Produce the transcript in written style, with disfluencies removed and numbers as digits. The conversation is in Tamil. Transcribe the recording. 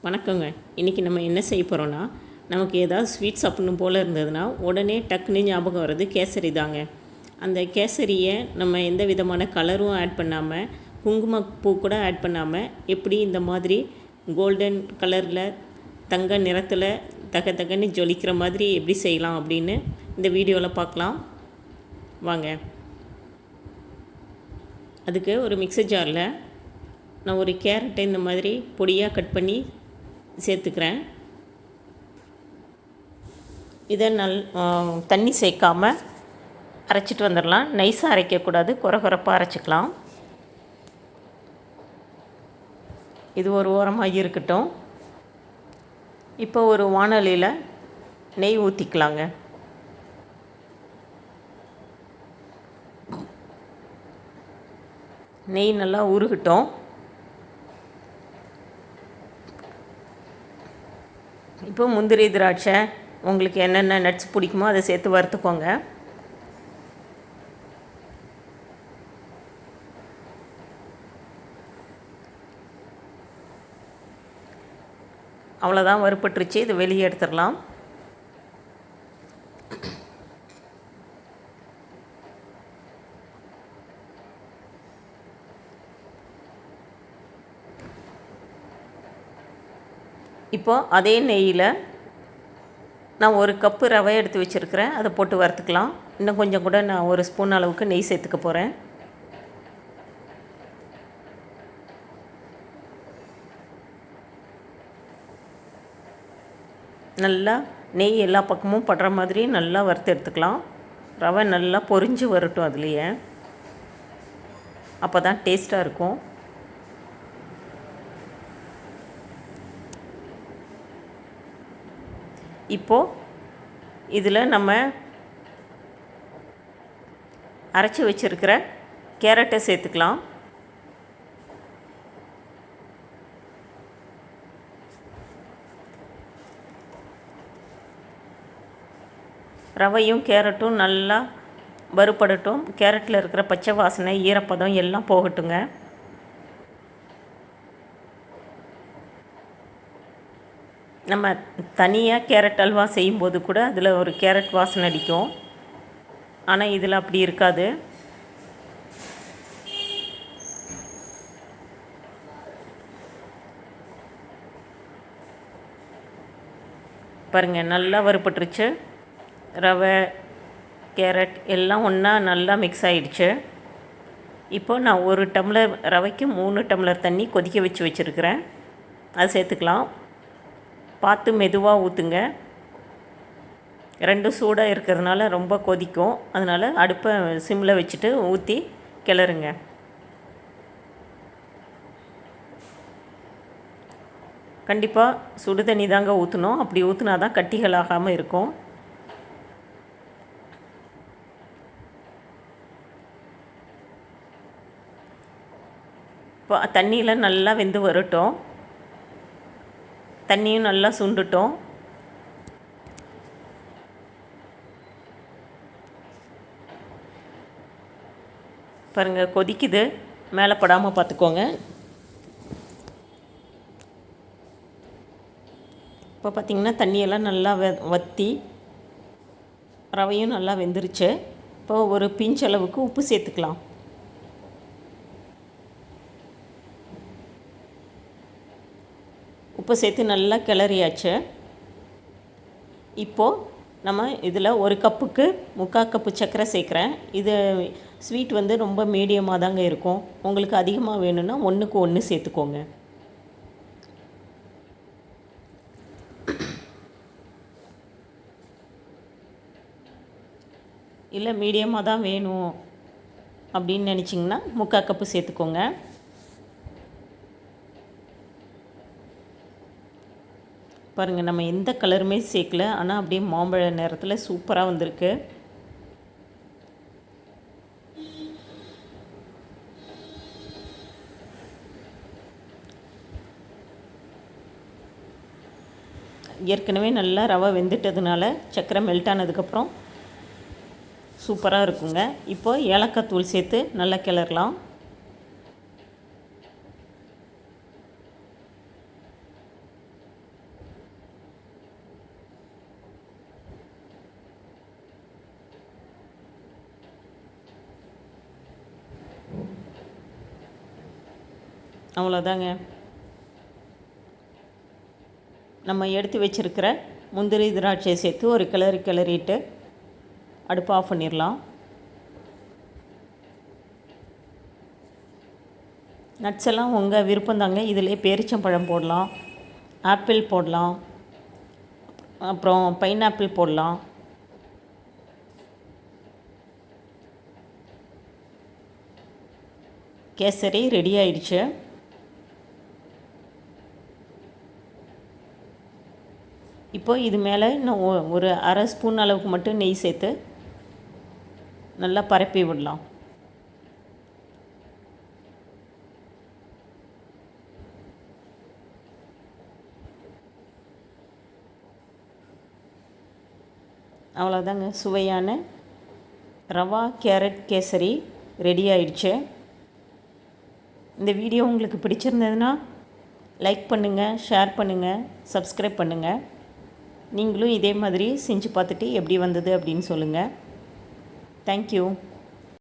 வணக்கங்க. இன்றைக்கி நம்ம என்ன செய்ய போகிறோன்னா, நமக்கு ஏதாவது ஸ்வீட் சாப்பிடணும் போல் இருந்ததுன்னா உடனே டக்குன்னு ஞாபகம் வர்றது கேசரி தாங்க. அந்த கேசரியை நம்ம எந்த விதமான கலரும் ஆட் பண்ணாமல், குங்குமப்பூ கூட ஆட் பண்ணாமல், எப்படி இந்த மாதிரி கோல்டன் கலரில் தங்க நிறத்தில் தக தகன்னு ஜொலிக்கிற மாதிரி எப்படி செய்யலாம் அப்படின்னு இந்த வீடியோவில் பார்க்கலாம் வாங்க. அதுக்கு ஒரு மிக்ஸர் ஜாரில் நான் ஒரு கேரட்டை இந்த மாதிரி பொடியாக கட் பண்ணி சேர்த்துக்கிறேன். இதை தண்ணி சேர்க்காமல் அரைச்சிட்டு வந்துடலாம். நைஸாக அரைக்கக்கூடாது, குறகுறப்பாக அரைச்சிக்கலாம். இது ஒரு ஓரமாக இருக்கட்டும். இப்போ ஒரு வாணலியில் நெய் ஊற்றிக்கலாங்க. நெய் நல்லா உருகட்டும். இப்போ முந்திரி திராட்சை உங்களுக்கு என்னென்ன நட்ஸ் பிடிக்குமோ அதை சேர்த்து வறுத்துக்கோங்க. அவ்வளோதான், வறுப்பட்டுருச்சு. இது வெளியே எடுத்துடலாம். இப்போது அதே நெய்யில் நான் ஒரு கப்பு ரவை எடுத்து வச்சுருக்கிறேன். அதை போட்டு வறுத்துக்கலாம். இன்னும் கொஞ்சம் கூட நான் ஒரு ஸ்பூன் அளவுக்கு நெய் சேர்த்துக்க போகிறேன். நல்லா நெய் எல்லா பக்கமும் படுற மாதிரி நல்லா வறுத்து எடுத்துக்கலாம். ரவை நல்லா பொரிஞ்சு வரட்டும். அதுலேயே அப்போ தான் டேஸ்ட்டாக இருக்கும். இப்போது இதில் நம்ம அரைச்சி வச்சுருக்கிற கேரட்டை சேர்த்துக்கலாம். ரவையும் கேரட்டும் நல்லா வறுபடட்டும். கேரட்டில் இருக்கிற பச்சை வாசனை, ஈரப்பதம் எல்லாம் போகட்டுங்க. நம்ம தனியாக கேரட் அல்வா செய்யும்போது கூட அதில் ஒரு கேரட் வாசனை அடிக்கும். ஆனால் இதில் அப்படி இருக்காது. பாருங்கள், நல்லா வறுபட்டுருச்சு. ரவை கேரட் எல்லாம் ஒன்றா நல்லா மிக்ஸ் ஆகிடுச்சு. இப்போ நான் ஒரு டம்ளர் ரவைக்கு 3 டம்ளர் தண்ணி கொதிக்க வச்சுருக்கிறேன். அது சேர்த்துக்கலாம். பார்த்து மெதுவாக ஊற்றுங்க. ரெண்டும் சூடாக இருக்கிறதுனால ரொம்ப கொதிக்கும். அதனால் அடுப்பை சிம்மில் வச்சுட்டு ஊற்றி கிளறுங்க. கண்டிப்பாக சுடு தண்ணி தாங்க ஊற்றணும். அப்படி ஊற்றினா தான் கட்டிகள் ஆகாமல் இருக்கும். இப்போ தண்ணியில் நல்லா வெந்து வரட்டும். தண்ணியும் நல்லா சுண்டுட்டோம். பாருங்கள், கொதிக்குது. மேலே படாமல் பார்த்துக்கோங்க. இப்போ பார்த்திங்கன்னா தண்ணியெல்லாம் நல்லா வற்றி ரவையும் நல்லா வெந்துருச்சு. இப்போ ஒரு பிஞ்ச் அளவுக்கு உப்பு சேர்த்துக்கலாம். உப்பு சேர்த்து நல்லா கிளறியாச்சு. இப்போது நம்ம இதில் ஒரு கப்புக்கு 3/4 கப்பு சர்க்கரை சேர்க்குறேன். இது ஸ்வீட் வந்து ரொம்ப மீடியமாக தாங்க இருக்கும். உங்களுக்கு அதிகமாக வேணும்னா 1க்கு 1 சேர்த்துக்கோங்க. இல்லை மீடியமாக தான் வேணும் அப்படின்னு நினச்சிங்கன்னா 3/4 கப்பு சேர்த்துக்கோங்க. பாருங்கள், நம்ம எந்த கலருமே சேர்க்கல. ஆனால் அப்படியே மாம்பழ நேரத்தில் சூப்பராக வந்திருக்கு. ஏற்கனவே நல்லா ரவை வெந்துட்டதுனால சர்க்கரை மெல்ட் ஆனதுக்கப்புறம் சூப்பராக இருக்குங்க. இப்போ ஏலக்காய் தூள் சேர்த்து நல்லா கிளறலாம். அவ்வளோதாங்க. நம்ம எடுத்து வச்சுருக்கிற முந்திரி திராட்சையை சேர்த்து ஒரு கிளறிட்டு அடுப்பு ஆஃப் பண்ணிடலாம். நட்ஸ் எல்லாம் உங்கள் விருப்பந்தாங்க. இதிலே பேரிச்சம்பழம் போடலாம், ஆப்பிள் போடலாம், அப்புறம் பைனாப்பிள் போடலாம். கேசரி ரெடி ஆயிடுச்சு. இப்போ இது மேலே இன்னும் ஒரு அரை ஸ்பூன் அளவுக்கு மட்டும் நெய் சேர்த்து நல்லா பரப்பி விடலாம். அவ்வளோதாங்க, சுவையான ரவா கேரட் கேசரி ரெடி ஆயிடுச்சு. இந்த வீடியோ உங்களுக்கு பிடிச்சிருந்ததுன்னா லைக் பண்ணுங்கள், ஷேர் பண்ணுங்கள், சப்ஸ்கிரைப் பண்ணுங்கள். நீங்களும் இதே மாதிரி செஞ்சு பார்த்துட்டு எப்படி வந்தது அப்படின்னு சொல்லுங்கள். தேங்க்யூ.